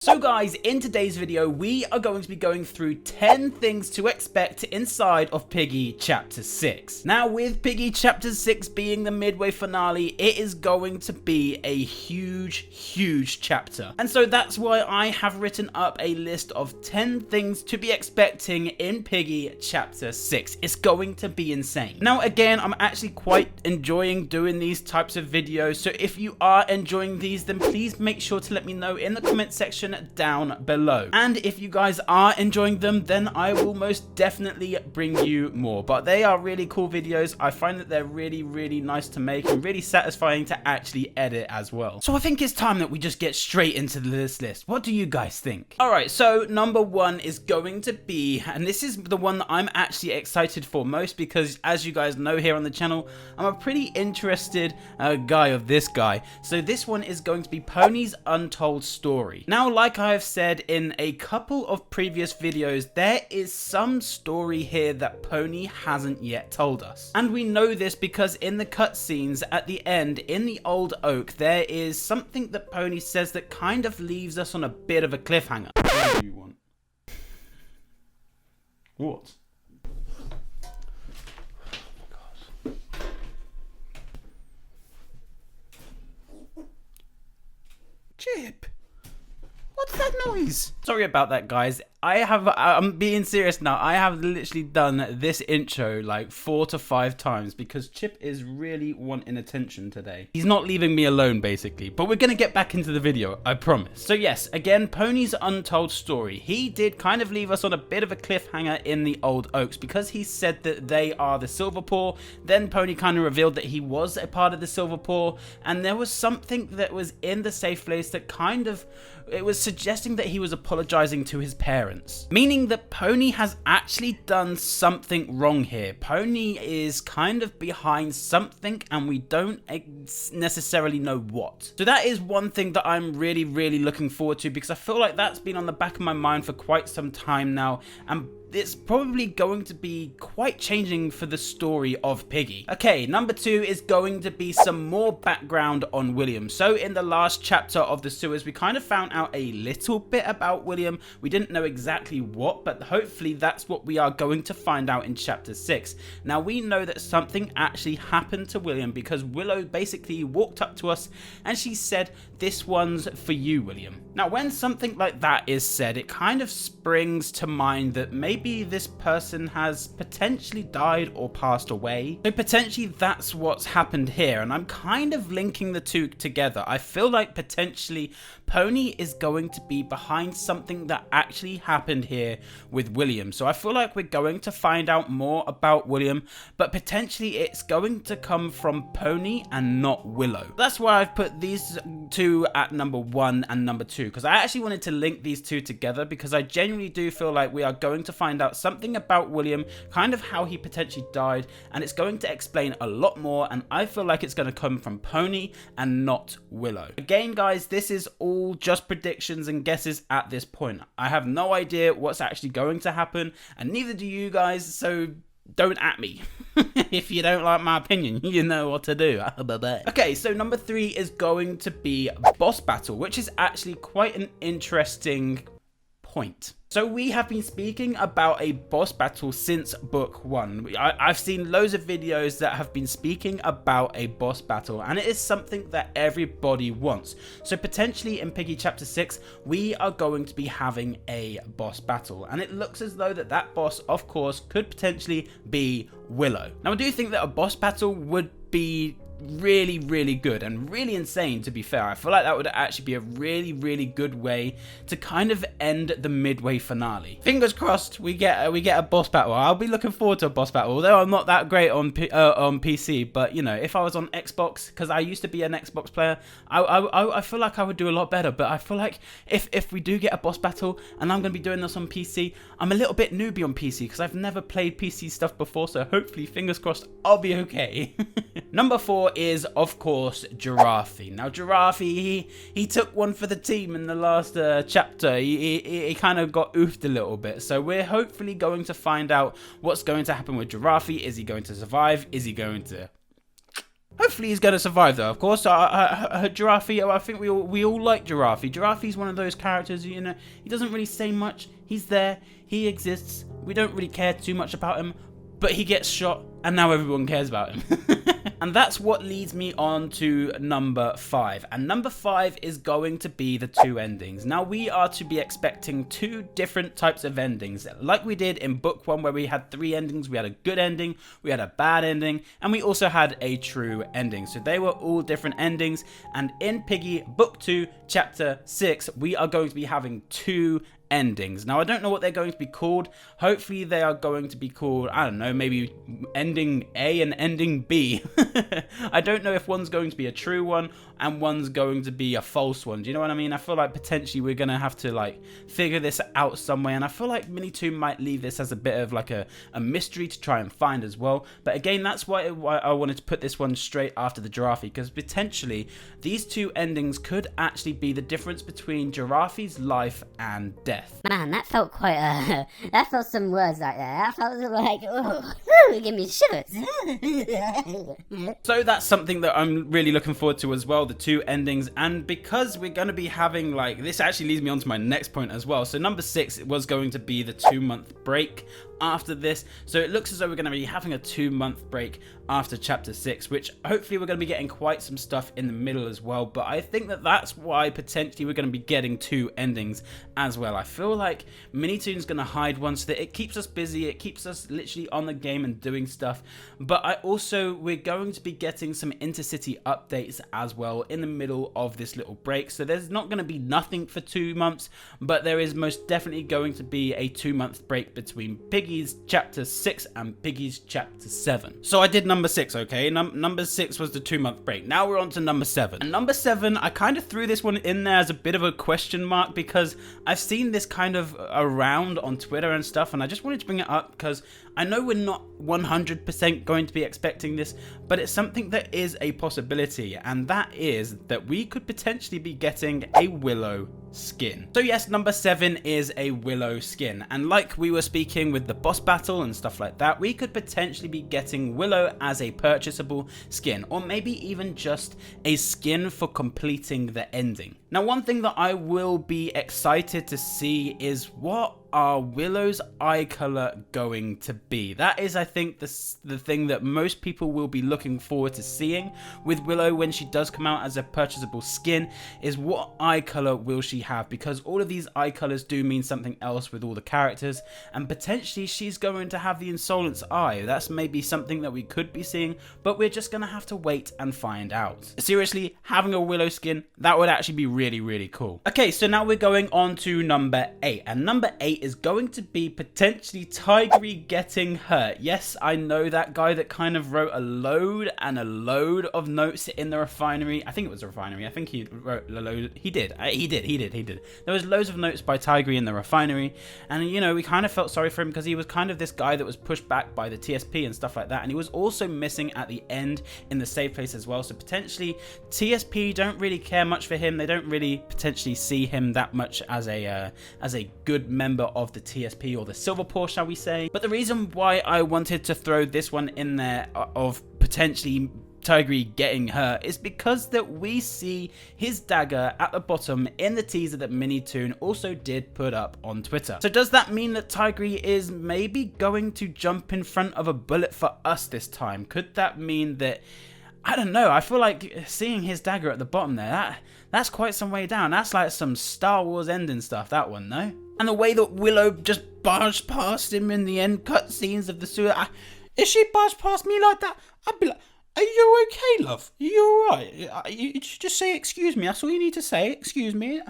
So guys, in today's video, we are going to be going through 10 things to expect inside of Piggy Chapter 6. Now, with Piggy Chapter 6 being the midway finale, it is going to be a huge chapter. And so that's why I have written up a list of 10 things to be expecting in Piggy Chapter 6. It's going to be insane. Now, again, I'm actually quite enjoying doing these types of videos. So if you are enjoying these, then please make sure to let me know in the comment section down below. And if you guys are enjoying them, then I will most definitely bring you more. But they are really cool videos. I find that they're really nice to make and really satisfying to actually edit as well. So I think it's time that we just get straight into this list. What do you guys think? Alright, so number one is going to be, and this is the one that I'm actually excited for most because as you guys know here on the channel, I'm a pretty interested guy of this guy. So this one is going to be Pony's Untold Story. Now, like I have said in a couple of previous videos, there is some story here that Pony hasn't yet told us. And we know this because in the cutscenes at the end, in the old oak, there is something that Pony says that kind of leaves us on a bit of a cliffhanger. What do you want? What? Chip, what's that noise? Sorry about that, guys. I'm being serious now. I have literally done this intro like 4 to 5 times because Chip is really wanting attention today. He's not leaving me alone, basically. But we're going to get back into the video, I promise. So yes, again, Pony's Untold Story. He did kind of leave us on a bit of a cliffhanger in the Old Oaks because he said that they are the Silver Paw. Then Pony kind of revealed that he was a part of the Silver Paw. And there was something that was in the safe place that kind of, it was suggesting that he was apologizing to his parents. Meaning that Pony has actually done something wrong here. Pony is kind of behind something and we don't necessarily know what. So that is one thing that I'm really looking forward to because I feel like that's been on the back of my mind for quite some time now, and it's probably going to be quite changing for the story of Piggy. Okay, number 2 is going to be some more background on William. So in the last chapter of the sewers, we kind of found out a little bit about William. We didn't know exactly what, but hopefully that's what we are going to find out in chapter 6. Now we know that something actually happened to William because Willow basically walked up to us and she said, "This one's for you, William." Now when something like that is said, it kind of springs to mind that maybe this person has potentially died or passed away. So potentially that's what's happened here, and I'm kind of linking the two together. I feel like potentially Pony is going to be behind something that actually happened here with William. So I feel like we're going to find out more about William, but potentially it's going to come from Pony and not Willow. That's why I've put these two at number 1 and number 2, because I actually wanted to link these two together because I genuinely do feel like we are going to find out something about William, kind of how he potentially died, and it's going to explain a lot more, and I feel like it's going to come from Pony and not Willow. Again, guys, this is all just predictions and guesses at this point. I have no idea what's actually going to happen, and neither do you guys, so don't at me. If you don't like my opinion, you know what to do. Okay, so number 3 is going to be boss battle, which is actually quite an interesting point. So we have been speaking about a boss battle since book 1. I've seen loads of videos that have been speaking about a boss battle, and it is something that everybody wants. So potentially in Piggy Chapter 6, we are going to be having a boss battle, and it looks as though that boss, of course, could potentially be Willow. Now I do think that a boss battle would be really good and really insane, to be fair. I feel like that would actually be a really good way to kind of end the midway finale. Fingers crossed we get a boss battle. I'll be looking forward to a boss battle, although I'm not that great on PC, but you know, if I was on Xbox, because I used to be an Xbox player, I feel like I would do a lot better. But I feel like if we do get a boss battle and I'm going to be doing this on PC, I'm a little bit newbie on PC because I've never played PC stuff before, so hopefully, fingers crossed, I'll be okay. Number 4 is, of course, Giraffy. Now, Giraffy, he took one for the team in the last chapter. He kind of got oofed a little bit. So we're hopefully going to find out what's going to happen with Giraffy. Is he going to survive? Is he going to Hopefully he's going to survive though. Of course, Giraffe, I think we all like Giraffe. Giraffe's one of those characters, you know, he doesn't really say much. He's there, he exists. We don't really care too much about him, but he gets shot and now everyone cares about him. And that's what leads me on to number 5. And number 5 is going to be the 2 endings. Now we are to be expecting 2 different types of endings. Like we did in book 1 where we had 3 endings. We had a good ending, we had a bad ending, and we also had a true ending. So they were all different endings. And in Piggy book 2 chapter 6, we are going to be having 2 endings. Now I don't know what they're going to be called. Hopefully they are going to be called, I don't know, maybe ending A and ending B. I don't know if one's going to be a true one and one's going to be a false one. Do you know what I mean? I feel like potentially we're going to have to like figure this out some way, and I feel like MINITOON might leave this as a bit of like a mystery to try and find as well. But again, that's why I wanted to put this one straight after the Giraffe, because potentially these 2 endings could actually be the difference between Giraffe's life and death. Man, that felt quite that felt some words right there. That felt like, oh, give me shivers. So that's something that I'm really looking forward to as well, the 2 endings. And because we're going to be having, like, this actually leads me on to my next point as well. So number 6 was going to be the 2-month break after this. So it looks as though we're going to be having a 2-month break after chapter 6, which hopefully we're going to be getting quite some stuff in the middle as well. But I think that that's why potentially we're going to be getting 2 endings as well. I feel like MINITOON's going to hide one so that it keeps us busy, it keeps us literally on the game and doing stuff. But we're going to be getting some Intercity updates as well in the middle of this little break. So there's not going to be nothing for 2 months, but there is most definitely going to be a 2-month break between Piggy's chapter 6 and Piggy's chapter 7. So I did number 6, okay? Number 6 was the 2-month break. Now we're on to number 7. And number 7, I kind of threw this one in there as a bit of a question mark because I've seen this kind of around on Twitter and stuff, and I just wanted to bring it up because I know we're not 100% going to be expecting this, but it's something that is a possibility, and that is that we could potentially be getting a Willow skin. So yes, number 7 is a Willow skin, and like we were speaking with the boss battle and stuff like that, we could potentially be getting Willow as a purchasable skin, or maybe even just a skin for completing the ending. Now, one thing that I will be excited to see is what are Willow's eye color going to be? That is, I think, the thing that most people will be looking forward to seeing with Willow when she does come out as a purchasable skin, is what eye color will she have, because all of these eye colors do mean something else with all the characters, and potentially she's going to have the Insolence eye. That's maybe something that we could be seeing, but we're just gonna have to wait and find out. Seriously, having a Willow skin, that would actually be really, really cool. Okay, so now we're going on to number 8, and number 8 is going to be potentially TIGRY getting hurt. Yes, I know that guy that kind of wrote a load of notes in the refinery. I think it was the refinery. I think he wrote a load. He did. There was loads of notes by TIGRY in the refinery, and you know, we kind of felt sorry for him because he was kind of this guy that was pushed back by the TSP and stuff like that, and he was also missing at the end in the save place as well. So potentially TSP don't really care much for him. They don't really potentially see him that much as a good member of the TSP, or the Silver Paw, shall we say. But the reason why I wanted to throw this one in there of potentially TIGRY getting hurt is because that we see his dagger at the bottom in the teaser that MINITOON also did put up on Twitter. So does that mean that TIGRY is maybe going to jump in front of a bullet for us this time? Could that mean that, I don't know, I feel like seeing his dagger at the bottom there, that's quite some way down. That's like some Star Wars ending stuff, that one, no? And the way that Willow just barged past him in the end cutscenes of the sewer, if she barged past me like that, I'd be like, are you okay, love? Are you alright? You just say excuse me, that's all you need to say, excuse me.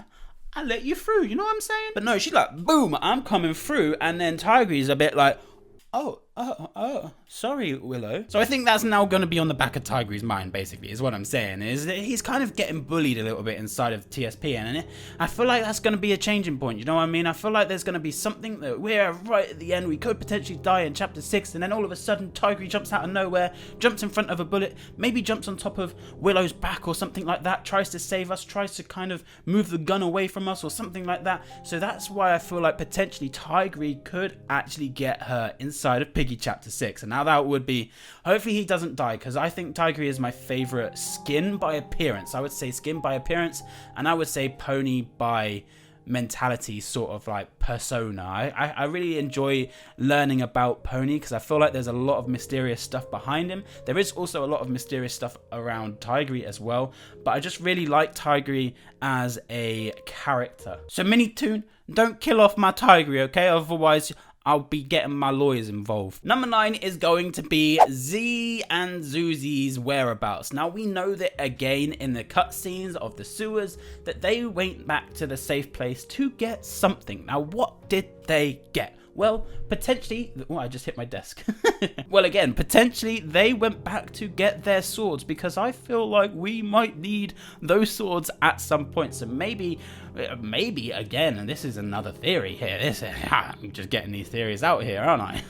I'll let you through, you know what I'm saying? But no, she's like, boom, I'm coming through, and then TIGRY's a bit like, oh, sorry, Willow. So I think that's now going to be on the back of TIGRY's mind, basically, is what I'm saying. Is that he's kind of getting bullied a little bit inside of TSP, and I feel like that's going to be a changing point, you know what I mean? I feel like there's going to be something that we're right at the end, we could potentially die in chapter 6, and then all of a sudden TIGRY jumps out of nowhere, jumps in front of a bullet, maybe jumps on top of Willow's back or something like that, tries to save us, tries to kind of move the gun away from us or something like that. So that's why I feel like potentially TIGRY could actually get her inside of Piggy Piggy Chapter 6. And now that would be, hopefully he doesn't die, because I think TIGRY is my favorite skin by appearance. I would say skin by appearance, and I would say pony by mentality, sort of like persona. I really enjoy learning about Pony because I feel like there's a lot of mysterious stuff behind him. There is also a lot of mysterious stuff around TIGRY as well, but I just really like TIGRY as a character. So MINITOON, don't kill off my TIGRY, okay? Otherwise I'll be getting my lawyers involved. Number 9 is going to be Z and ZUZY'S whereabouts. Now we know that again in the cutscenes of the sewers that they went back to the safe place to get something. Now what did they get? Well, potentially, oh, I just hit my desk. Well, again, potentially they went back to get their swords because I feel like we might need those swords at some point. So maybe again, and this is another theory here. I'm just getting these theories out here, aren't I?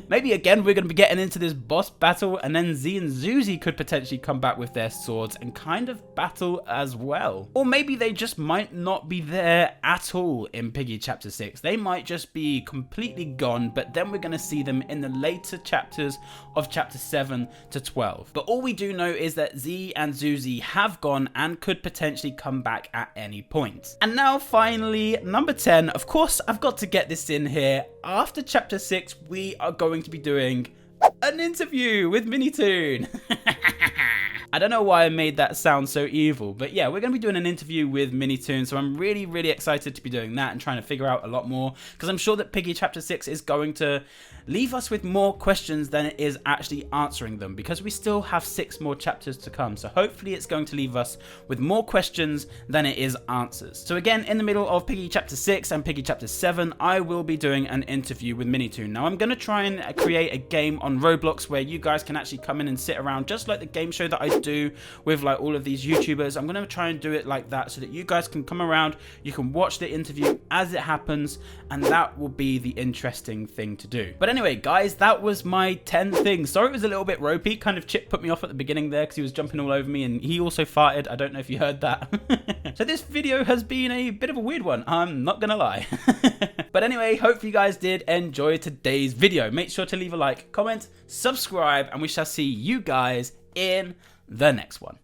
Maybe again, we're going to be getting into this boss battle and then Z and ZUZY could potentially come back with their swords and kind of battle as well. Or maybe they just might not be there at all in Piggy Chapter 6. They might just be completely gone, but then we're going to see them in the later chapters of Chapter 7 to 12. But all we do know is that Z and ZUZY have gone and could potentially come back at any point. And now finally, number 10, of course I've got to get this in here. After Chapter 6, we are going to be doing an interview with MINITOON. I don't know why I made that sound so evil, but yeah, we're going to be doing an interview with MINITOON, so I'm really, really excited to be doing that and trying to figure out a lot more, because I'm sure that Piggy Chapter 6 is going to leave us with more questions than it is actually answering them, because we still have 6 more chapters to come, so hopefully it's going to leave us with more questions than it is answers. So again, in the middle of Piggy Chapter 6 and Piggy Chapter 7, I will be doing an interview with MINITOON. Now I'm going to try and create a game on Roblox where you guys can actually come in and sit around, just like the game show that I do with like all of these YouTubers. I'm gonna try and do it like that so that you guys can come around, you can watch the interview as it happens, and that will be the interesting thing to do. But anyway guys, that was my 10 things. Sorry it was a little bit ropey, kind of Chip put me off at the beginning there because he was jumping all over me and he also farted. I don't know if you heard that. So this video has been a bit of a weird one, I'm not gonna lie. But anyway, hope you guys did enjoy today's video. Make sure to leave a like, comment, subscribe, and we shall see you guys in the next one.